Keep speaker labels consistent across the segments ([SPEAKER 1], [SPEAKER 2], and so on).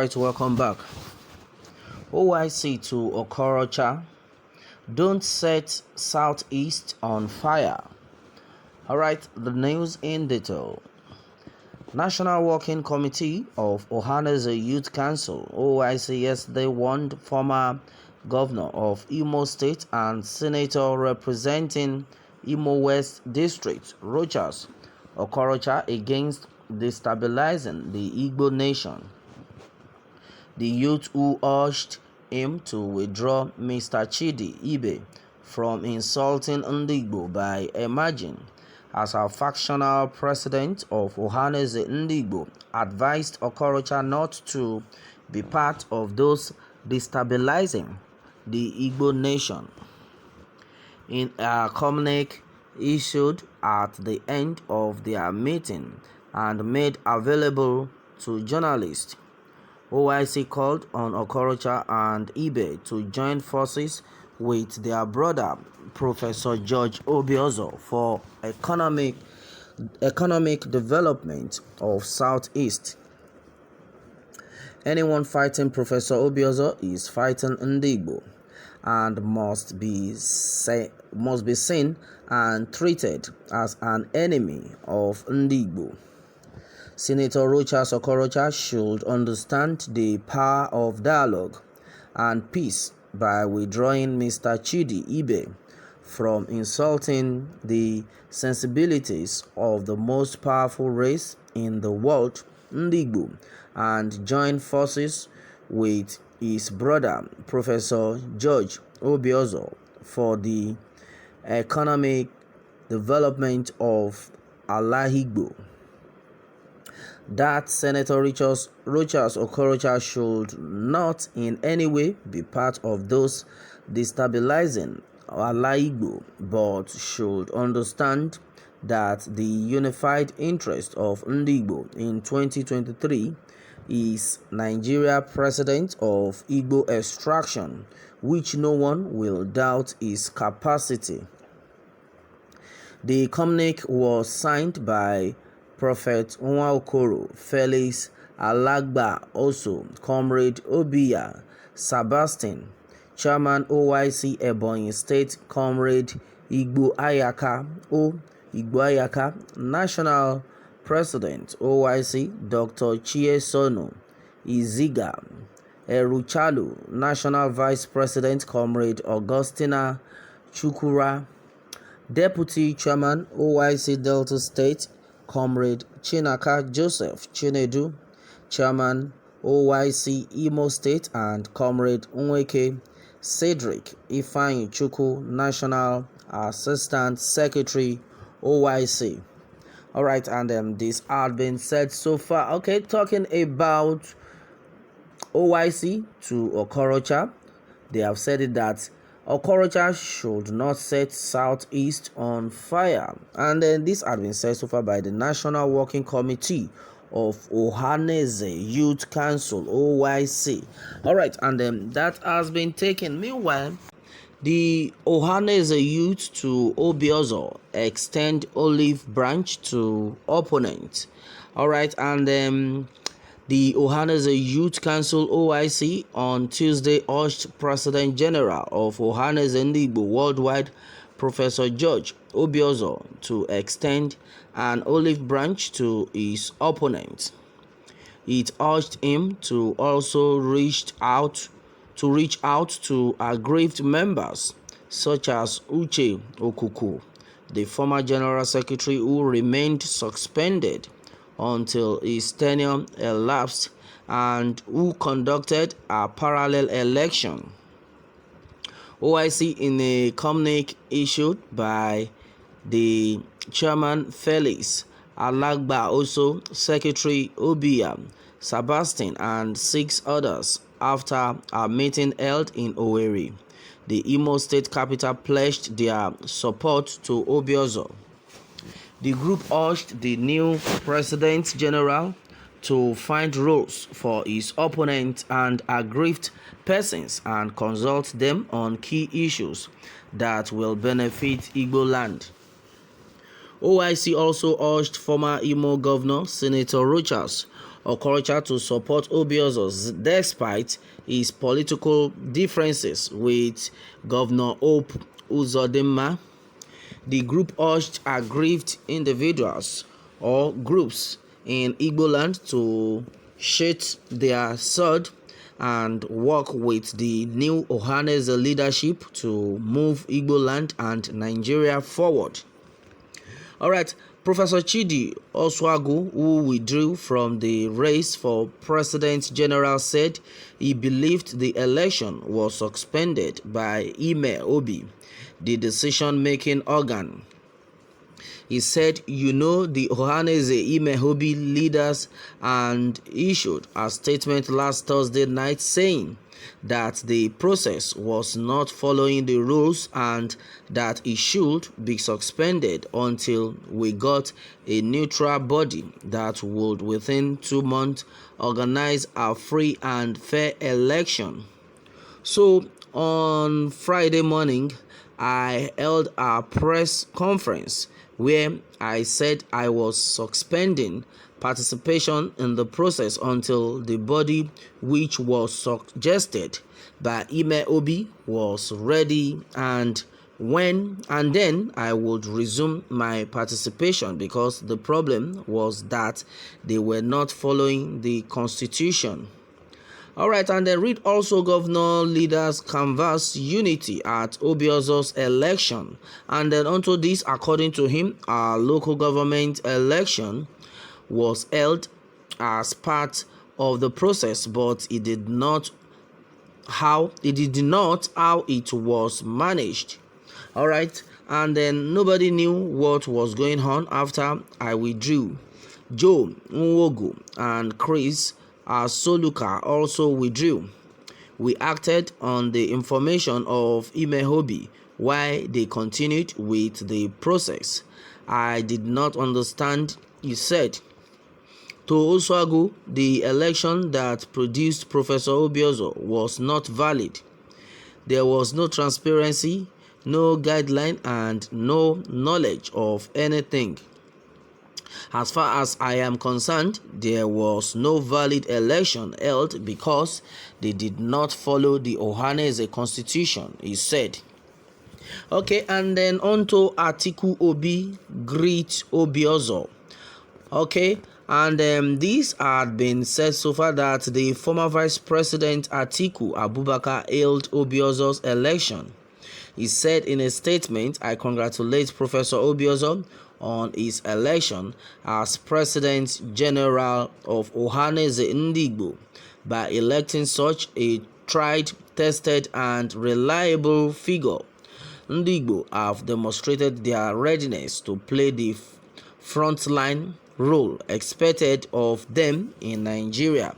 [SPEAKER 1] Alright, welcome back. OIC to Okorocha, don't set Southeast on fire. Alright, the news in detail. National Working Committee of Ohanaeze Youth Council, OIC, yesterday warned former governor of Imo State and senator representing Imo West District, Rochas Okorocha, against destabilizing the Igbo nation. The youth who urged him to withdraw Mr. Chidi Ibe from insulting Ndigbo by emerging as a factional president of Ohanaeze Ndigbo advised Okorocha not to be part of those destabilizing the Igbo nation. In a communique issued at the end of their meeting and made available to journalists, OIC called on Okorocha and Ibe to join forces with their brother, Professor George Obiozor, for economic development of Southeast. Anyone fighting Professor Obiozor is fighting Ndigbo and must be seen and treated as an enemy of Ndigbo. Senator Rochas Okorocha should understand the power of dialogue and peace by withdrawing Mr. Chidi Ibe from insulting the sensibilities of the most powerful race in the world, Ndigbo, and join forces with his brother, Professor George Obiozor, for the economic development of Alahigbo. That Senator Rochas Okorocha should not in any way be part of those destabilizing Alahigbo, but should understand that the unified interest of Ndigbo in 2023 is Nigeria president of Igbo extraction, which no one will doubt his capacity. The communique was signed by Prophet Okorocha, Felix Alagba, also Comrade Obiya Sebastian, Chairman OIC Ebonyi State, Comrade Igbo Ayaka, National President OIC Dr. Chiesono Iziga, Eruchalu, National Vice President Comrade Augustina Chukura, Deputy Chairman OIC Delta State Comrade Chinaka Joseph Chinedu, Chairman OIC Imo State, and Comrade Nweke Cedric Ifeanyi Chukwu, National Assistant Secretary OIC. Alright, and this had been said so far. Okay, talking about OIC to Okorocha, they have said it that Okorocha should not set Southeast on fire. And then this had been said so far by the National Working Committee of Ohanaeze Youth Council, OIC. Alright, and then that has been taken. Meanwhile, the Ohanaeze Youth to Obiozor extend olive branch to opponent. Alright, and the Ohanaeze Youth Council OIC on Tuesday urged President General of Ohanaeze Ndigbo Worldwide, Professor George Obiozor, to extend an olive branch to his opponent. It urged him to also reach out to aggrieved members such as Uche Okuku, the former General Secretary who remained suspended until his tenure elapsed and who conducted a parallel election. OIC, in a communique issued by the Chairman Felix Alagba, also Secretary Obiya Sebastian, and 6 others, after a meeting held in Owerri, the Imo State capital, pledged their support to Obiozor. The group urged the new President General to find roles for his opponents and aggrieved persons and consult them on key issues that will benefit Igbo land. OIC also urged former Imo Governor Senator Rochas Okorocha to support Obiozor despite his political differences with Governor Hope Uzodinma. The group urged aggrieved individuals or groups in Igbo land to sheath their sword and work with the new Ohaneze leadership to move Igbo land and Nigeria forward. Alright, Professor Chidi Oswagu, who withdrew from the race for President General, said he believed the election was suspended by Ime Obi, the decision-making organ. He said, the Ohaneze Imehobi leaders, and issued a statement last Thursday night saying that the process was not following the rules and that it should be suspended until we got a neutral body that would within 2 months organize a free and fair election. So on Friday morning, I held a press conference where I said I was suspending participation in the process until the body which was suggested by Ime Obi was ready, and then I would resume my participation, because the problem was that they were not following the constitution. Alright, and then read also governor leaders canvass unity at Obiozor's election. And then onto this, according to him, our local government election was held as part of the process, but it did not how it was managed. Alright, and then nobody knew what was going on after I withdrew. Joe Nwogo and Chris Soluka also withdrew. We acted on the information of Imehobi while they continued with the process. I did not understand, he said. To Oswagu, the election that produced Professor Obiozor was not valid. There was no transparency, no guideline, and no knowledge of anything. As far as I am concerned, there was no valid election held because they did not follow the Ohaneze constitution, he said. Okay, and then on to Atiku Obi greet Obiozor. Okay, and this had been said so far that the former Vice President Atiku Abubakar hailed Obiozor's election. He said in a statement, I congratulate Professor Obiozor on his election as President General of Ohaneze Ndigbo by electing such a tried, tested, and reliable figure. Ndigbo have demonstrated their readiness to play the frontline role expected of them in Nigeria.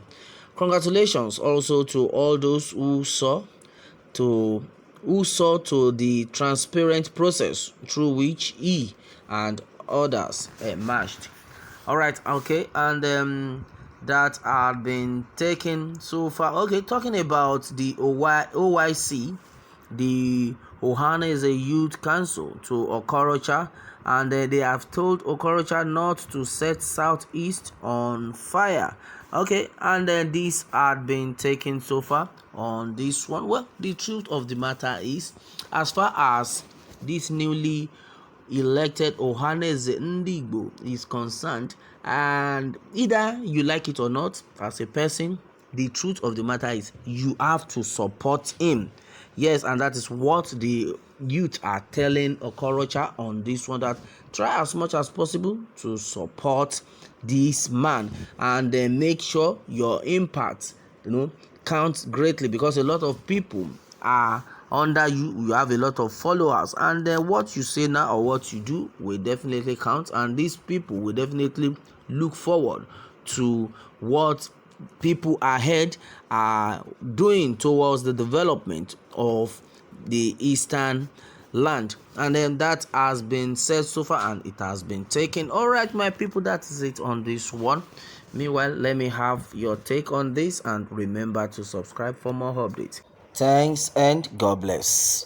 [SPEAKER 1] Congratulations also to all those who saw to the transparent process through which he and others emerged. Alright, okay, and that had been taken so far. Okay, talking about the OYC, the Ohaneze Youth Council, to Okorocha, and they have told Okorocha not to set Southeast on fire. Okay, and then this had been taken so far on this one. Well, the truth of the matter is, as far as this newly elected Ohaneze Ndigbo is concerned, and either you like it or not, as a person, the truth of the matter is you have to support him. Yes, and that is what the youth are telling Okorocha on this one, that try as much as possible to support this man, and then make sure your impact counts greatly, because a lot of people are under you have a lot of followers, and then what you say now or what you do will definitely count, and these people will definitely look forward to what people ahead are doing towards the development of the eastern land. And then that has been said so far, and it has been taken. All right, my people, that is it on this one. Meanwhile, let me have your take on this, and remember to subscribe for more updates. Thanks and God bless.